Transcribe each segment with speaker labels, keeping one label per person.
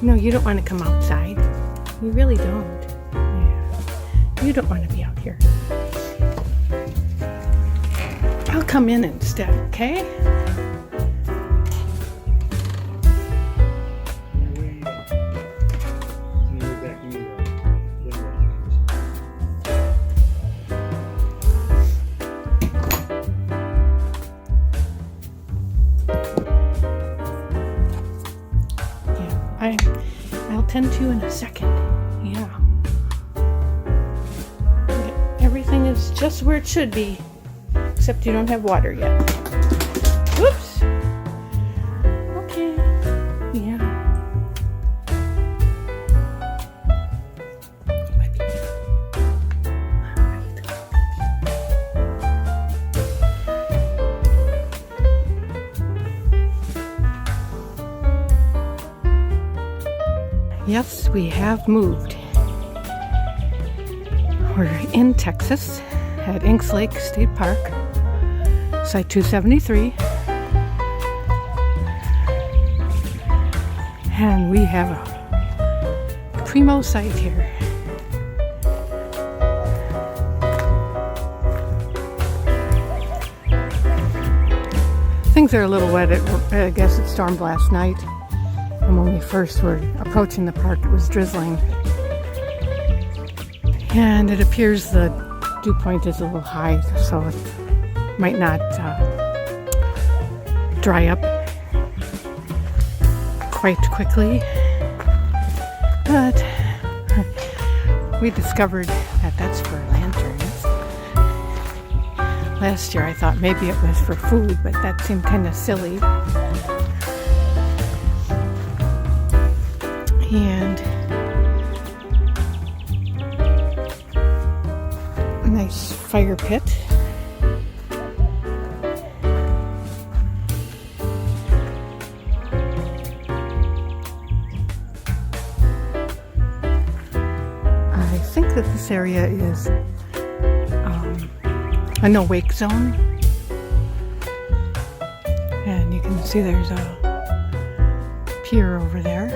Speaker 1: No, you don't want to come outside. You really don't. Yeah. You don't want to be out here. I'll come in instead, okay? I'll tend to in a second. Yeah. Everything is just where it should be, except you don't have water yet. Whoops. Okay. Yeah. Yes, we have moved. We're in Texas at Inks Lake State Park, Site 273. And we have a primo site here. Things are a little wet. I guess it stormed last night. And when we first were approaching the park, it was drizzling. And it appears the dew point is a little high, so it might not dry up quite quickly. But we discovered that that's for lanterns. Last year I thought maybe it was for food, but that seemed kind of silly. And a nice fire pit. I think that this area is a no-wake zone. And you can see there's a pier over there.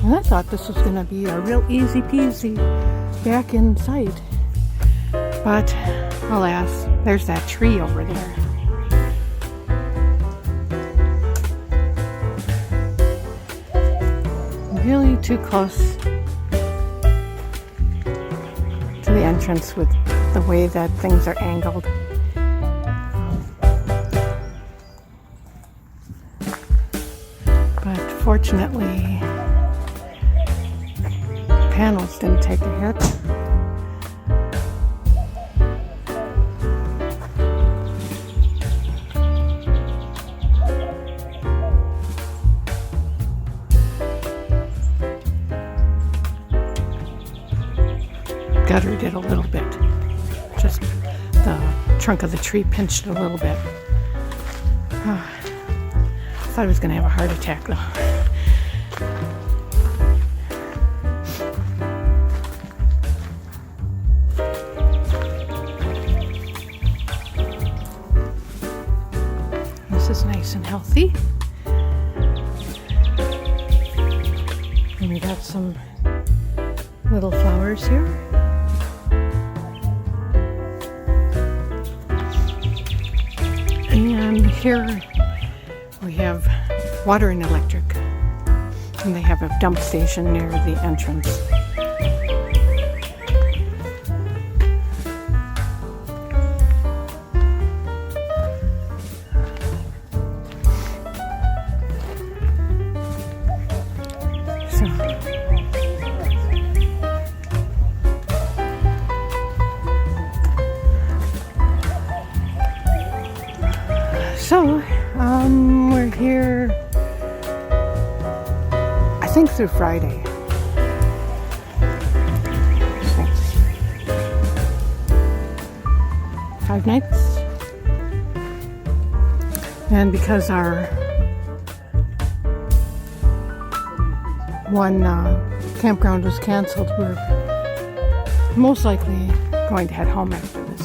Speaker 1: And I thought this was going to be a real easy peasy back in sight. But alas, there's that tree over there. Really too close to the entrance with the way that things are angled. But fortunately, panels didn't take a hit. Gutter did a little bit. Just the trunk of the tree pinched a little bit. I thought I was going to have a heart attack though. This is nice and healthy. And we got some little flowers here. And here we have water and electric. And they have a dump station near the entrance. So, we're here, I think through Friday. Thanks. 5 nights. And because our one campground was canceled, we're most likely going to head home after this.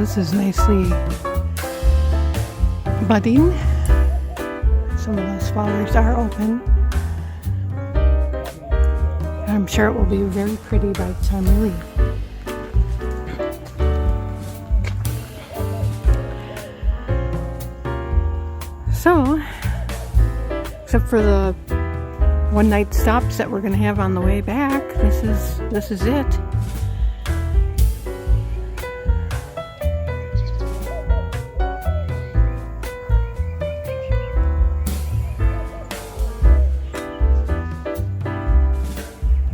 Speaker 1: house is nicely budding. Some of those flowers are open. I'm sure it will be very pretty by the time we leave. So, except for the one-night stops that we're going to have on the way back, this is it.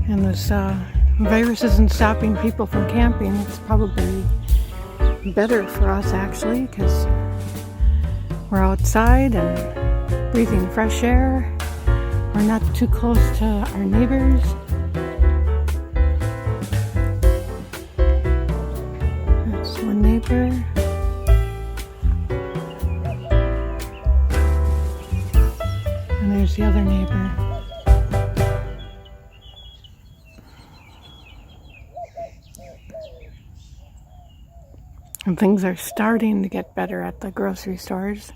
Speaker 1: And this virus isn't stopping people from camping. It's probably better for us actually, because we're outside and breathing fresh air. We're not too close to our neighbors. That's one neighbor. And there's the other neighbor. And things are starting to get better at the grocery stores.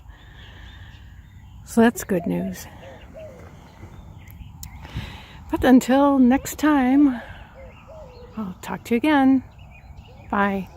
Speaker 1: So that's good news. But until next time, I'll talk to you again. Bye.